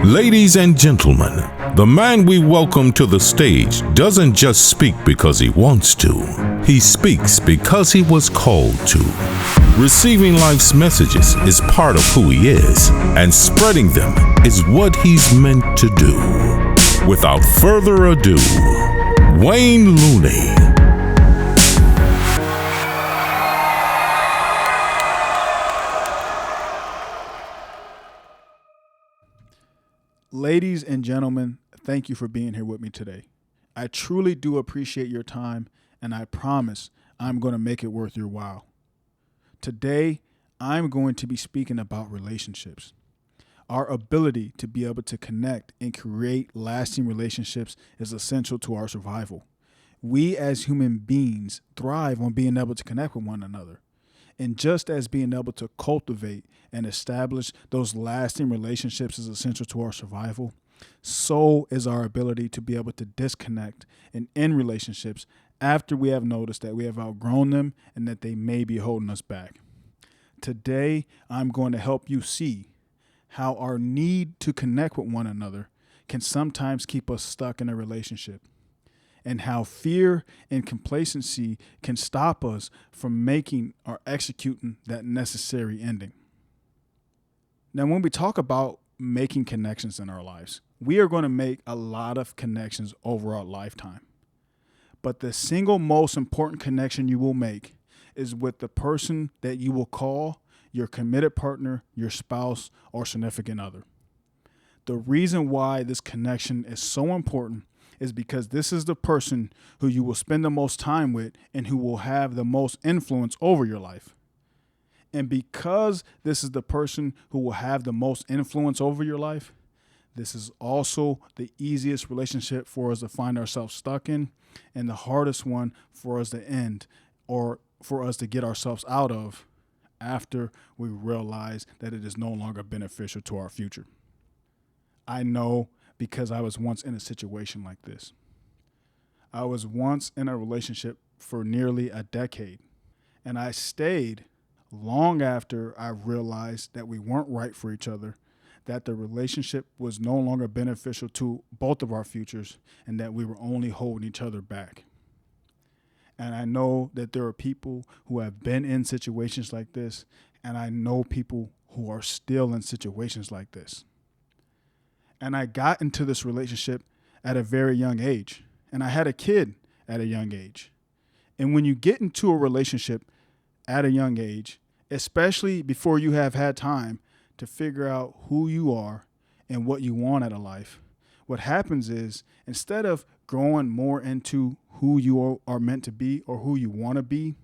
Ladies and gentlemen, the man we welcome to the stage doesn't just speak because he wants to. He speaks because he was called to. Receiving life's messages is part of who he is, and spreading them is what he's meant to do. Without further ado, Wayne Looney. Ladies and gentlemen, thank you for being here with me today. I truly do appreciate your time, and I promise I'm going to make it worth your while. Today, I'm going to be speaking about relationships. Our ability to be able to connect and create lasting relationships is essential to our survival. We as human beings thrive on being able to connect with one another. And just as being able to cultivate and establish those lasting relationships is essential to our survival, so is our ability to be able to disconnect and end relationships after we have noticed that we have outgrown them and that they may be holding us back. Today, I'm going to help you see how our need to connect with one another can sometimes keep us stuck in a relationship, and how fear and complacency can stop us from making or executing that necessary ending. Now, when we talk about making connections in our lives, we are going to make a lot of connections over our lifetime. But the single most important connection you will make is with the person that you will call your committed partner, your spouse, or significant other. The reason why this connection is so important is because this is the person who you will spend the most time with and who will have the most influence over your life. And because this is the person who will have the most influence over your life, this is also the easiest relationship for us to find ourselves stuck in, and the hardest one for us to end or for us to get ourselves out of after we realize that it is no longer beneficial to our future. I know, because I was once in a situation like this. I was once in a relationship for nearly a decade, and I stayed long after I realized that we weren't right for each other, that the relationship was no longer beneficial to both of our futures, and that we were only holding each other back. And I know that there are people who have been in situations like this, and I know people who are still in situations like this. And I got into this relationship at a very young age. And I had a kid at a young age. And when you get into a relationship at a young age, especially before you have had time to figure out who you are and what you want out of life, what happens is, instead of growing more into who you are meant to be or who you want to be,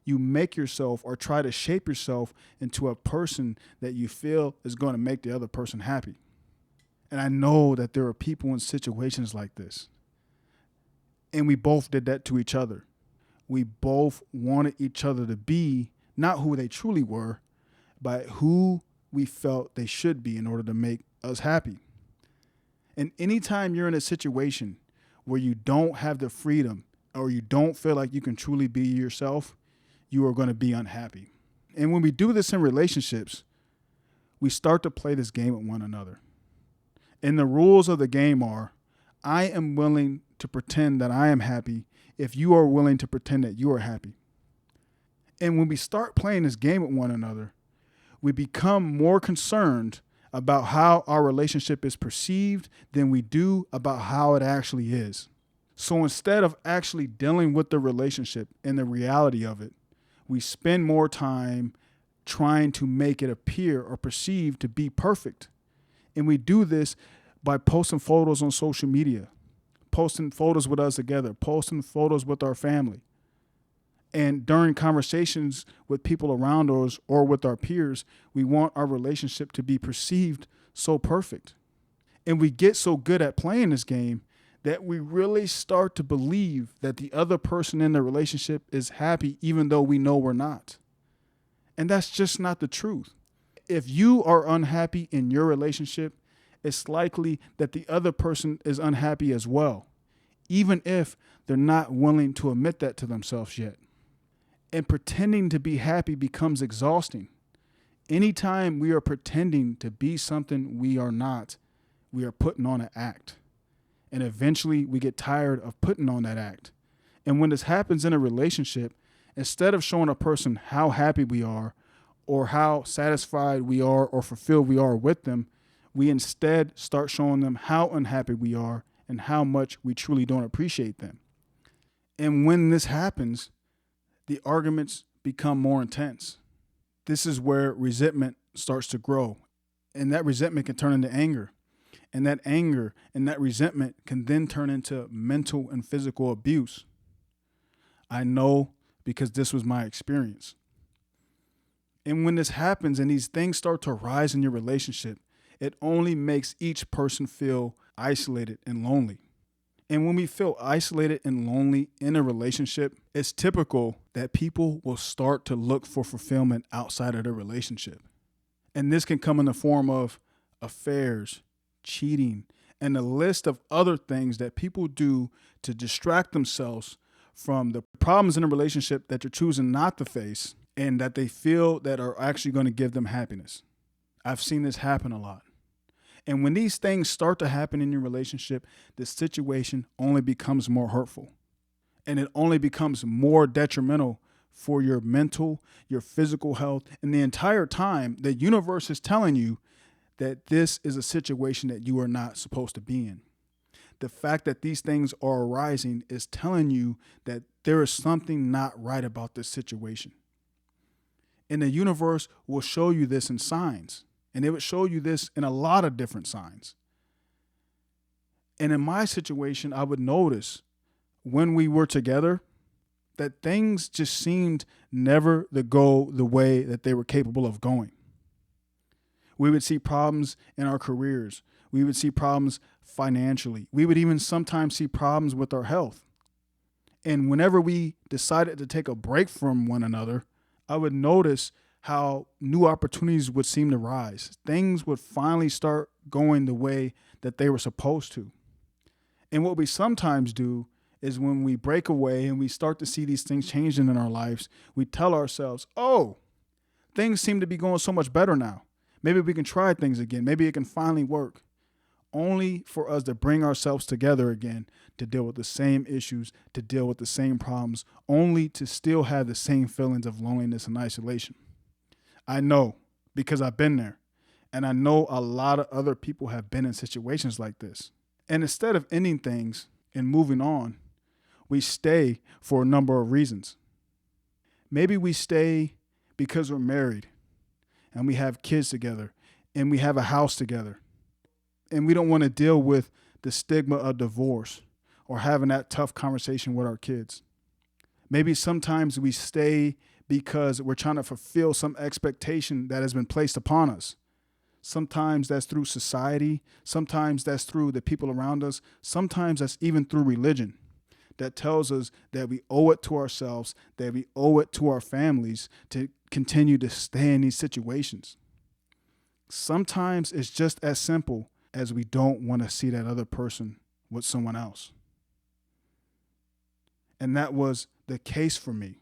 you make yourself or try to shape yourself into a person that you feel is going to make the other person happy. And I know that there are people in situations like this. And we both did that to each other. We both wanted each other to be not who they truly were, but who we felt they should be in order to make us happy. And anytime you're in a situation where you don't have the freedom or you don't feel like you can truly be yourself, you are going to be unhappy. And when we do this in relationships, we start to play this game with one another. And the rules of the game are, I am willing to pretend that I am happy if you are willing to pretend that you are happy. And when we start playing this game with one another, we become more concerned about how our relationship is perceived than we do about how it actually is. So instead of actually dealing with the relationship and the reality of it, we spend more time trying to make it appear or perceive to be perfect. And we do this by posting photos on social media, posting photos with us together, posting photos with our family. And during conversations with people around us or with our peers, we want our relationship to be perceived so perfect. And we get so good at playing this game that we really start to believe that the other person in the relationship is happy even though we know we're not. And that's just not the truth. If you are unhappy in your relationship, it's likely that the other person is unhappy as well, even if they're not willing to admit that to themselves yet. And pretending to be happy becomes exhausting. Anytime we are pretending to be something we are not, we are putting on an act. And eventually we get tired of putting on that act. And when this happens in a relationship, instead of showing a person how happy we are or how satisfied we are or fulfilled we are with them, we instead start showing them how unhappy we are and how much we truly don't appreciate them. And when this happens, the arguments become more intense. This is where resentment starts to grow. And that resentment can turn into anger. And that anger and that resentment can then turn into mental and physical abuse. I know because this was my experience. And when this happens and these things start to rise in your relationship, it only makes each person feel isolated and lonely. And when we feel isolated and lonely in a relationship, it's typical that people will start to look for fulfillment outside of their relationship. And this can come in the form of affairs, cheating, and a list of other things that people do to distract themselves from the problems in a relationship that you're choosing not to face and that they feel that are actually going to give them happiness. I've seen this happen a lot. And when these things start to happen in your relationship, the situation only becomes more hurtful. And it only becomes more detrimental for your mental, your physical health. And the entire time, the universe is telling you that this is a situation that you are not supposed to be in. The fact that these things are arising is telling you that there is something not right about this situation. And the universe will show you this in signs. And it would show you this in a lot of different signs. And in my situation, I would notice when we were together that things just seemed never to go the way that they were capable of going. We would see problems in our careers. We would see problems financially. We would even sometimes see problems with our health. And whenever we decided to take a break from one another, I would notice how new opportunities would seem to rise. Things would finally start going the way that they were supposed to. And what we sometimes do is when we break away and we start to see these things changing in our lives, we tell ourselves, oh, things seem to be going so much better now. Maybe we can try things again. Maybe it can finally work. Only for us to bring ourselves together again to deal with the same issues, to deal with the same problems, only to still have the same feelings of loneliness and isolation. I know because I've been there. And I know a lot of other people have been in situations like this. And instead of ending things and moving on, we stay for a number of reasons. Maybe we stay because we're married and we have kids together and we have a house together. And we don't want to deal with the stigma of divorce or having that tough conversation with our kids. Maybe sometimes we stay because we're trying to fulfill some expectation that has been placed upon us. Sometimes that's through society. Sometimes that's through the people around us. Sometimes that's even through religion that tells us that we owe it to ourselves, that we owe it to our families to continue to stay in these situations. Sometimes it's just as simple as we don't want to see that other person with someone else. And that was the case for me.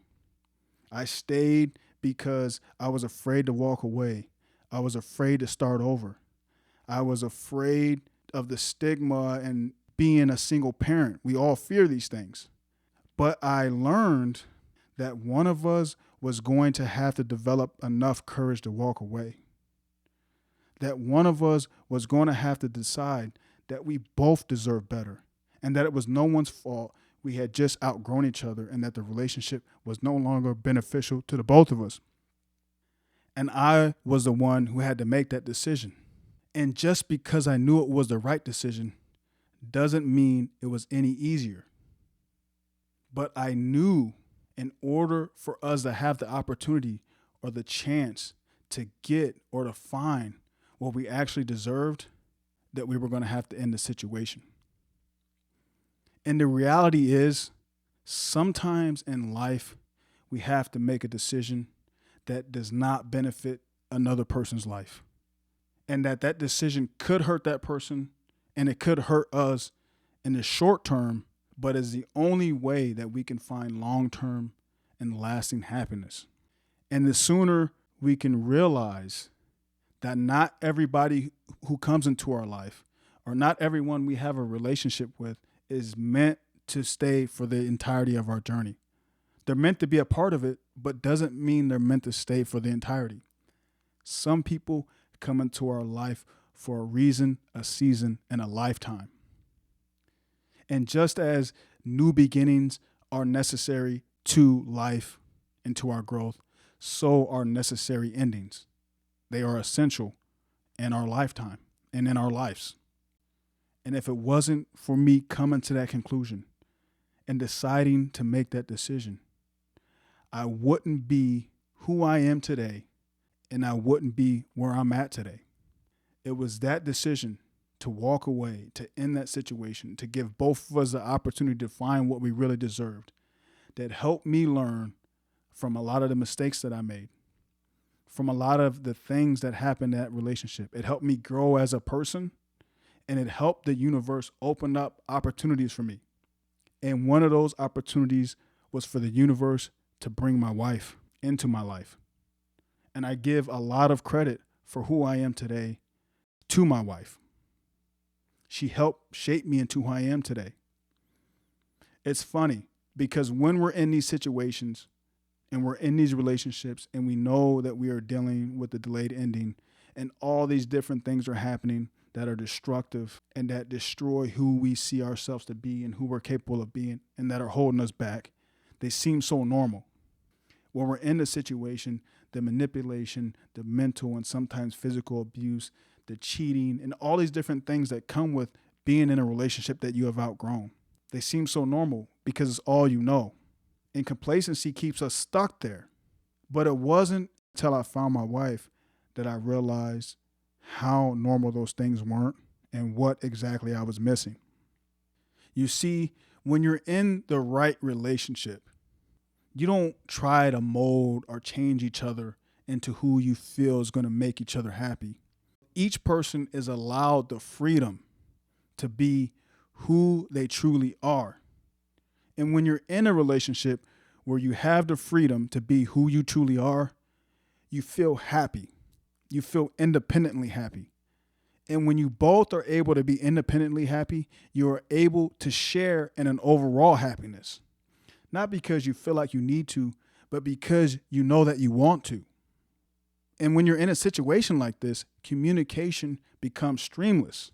I stayed because I was afraid to walk away. I was afraid to start over. I was afraid of the stigma and being a single parent. We all fear these things. But I learned that one of us was going to have to develop enough courage to walk away. That one of us was going to have to decide that we both deserve better and that it was no one's fault. We had just outgrown each other and that the relationship was no longer beneficial to the both of us. And I was the one who had to make that decision. And just because I knew it was the right decision doesn't mean it was any easier. But I knew in order for us to have the opportunity or the chance to get or to find what we actually deserved, that we were going to have to end the situation. And the reality is, sometimes in life, we have to make a decision that does not benefit another person's life. And that decision could hurt that person and it could hurt us in the short term, but is the only way that we can find long-term and lasting happiness. And the sooner we can realize that not everybody who comes into our life or not everyone we have a relationship with is meant to stay for the entirety of our journey. They're meant to be a part of it, but doesn't mean they're meant to stay for the entirety. Some people come into our life for a reason, a season, and a lifetime. And just as new beginnings are necessary to life and to our growth, so are necessary endings. They are essential in our lifetime and in our lives. And if it wasn't for me coming to that conclusion and deciding to make that decision, I wouldn't be who I am today, and I wouldn't be where I'm at today. It was that decision to walk away, to end that situation, to give both of us the opportunity to find what we really deserved, that helped me learn from a lot of the mistakes that I made, from a lot of the things that happened in that relationship. It helped me grow as a person, and it helped the universe open up opportunities for me. And one of those opportunities was for the universe to bring my wife into my life. And I give a lot of credit for who I am today to my wife. She helped shape me into who I am today. It's funny because when we're in these situations and we're in these relationships and we know that we are dealing with the delayed ending and all these different things are happening that are destructive and that destroy who we see ourselves to be and who we're capable of being and that are holding us back, they seem so normal. When we're in the situation, the manipulation, the mental and sometimes physical abuse, the cheating, and all these different things that come with being in a relationship that you have outgrown. They seem so normal because it's all you know. And complacency keeps us stuck there. But it wasn't until I found my wife that I realized how normal those things weren't and what exactly I was missing. You see, when you're in the right relationship, you don't try to mold or change each other into who you feel is going to make each other happy. Each person is allowed the freedom to be who they truly are. And when you're in a relationship where you have the freedom to be who you truly are, you feel happy. You feel independently happy. And when you both are able to be independently happy, you are able to share in an overall happiness. Not because you feel like you need to, but because you know that you want to. And when you're in a situation like this, communication becomes streamless.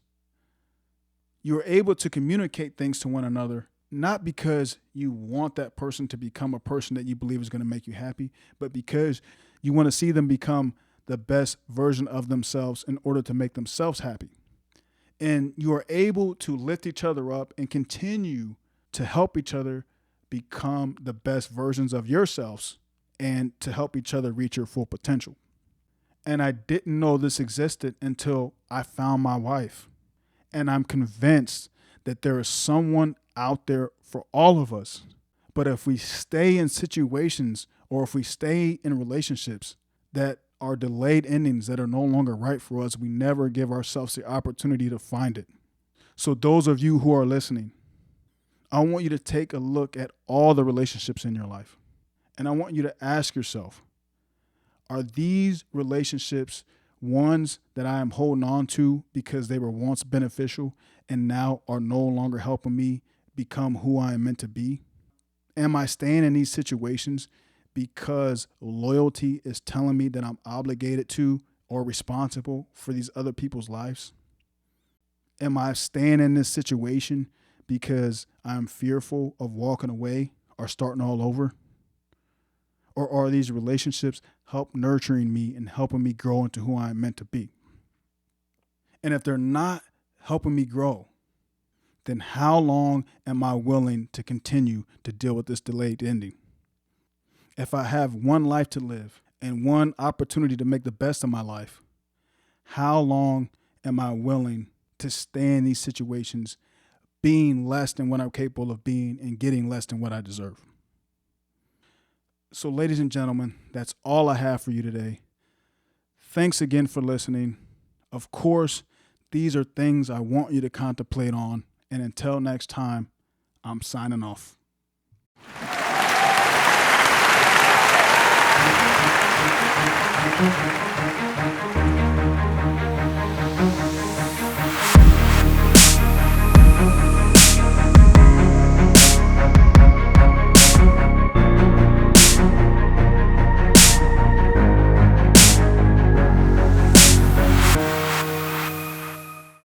You're able to communicate things to one another, not because you want that person to become a person that you believe is going to make you happy, but because you want to see them become the best version of themselves in order to make themselves happy. And you are able to lift each other up and continue to help each other become the best versions of yourselves and to help each other reach your full potential. And I didn't know this existed until I found my wife. And I'm convinced that there is someone out there for all of us. But if we stay in situations or if we stay in relationships that are delayed endings that are no longer right for us, we never give ourselves the opportunity to find it. So those of you who are listening, I want you to take a look at all the relationships in your life. And I want you to ask yourself, are these relationships ones that I am holding on to because they were once beneficial and now are no longer helping me become who I am meant to be? Am I staying in these situations because loyalty is telling me that I'm obligated to or responsible for these other people's lives? Am I staying in this situation because I'm fearful of walking away or starting all over? Or are these relationships help nurturing me and helping me grow into who I'm meant to be? And if they're not helping me grow, then how long am I willing to continue to deal with this delayed ending? If I have one life to live and one opportunity to make the best of my life, how long am I willing to stay in these situations, being less than what I'm capable of being and getting less than what I deserve? So, ladies and gentlemen, that's all I have for you today. Thanks again for listening. Of course, these are things I want you to contemplate on. And until next time, I'm signing off.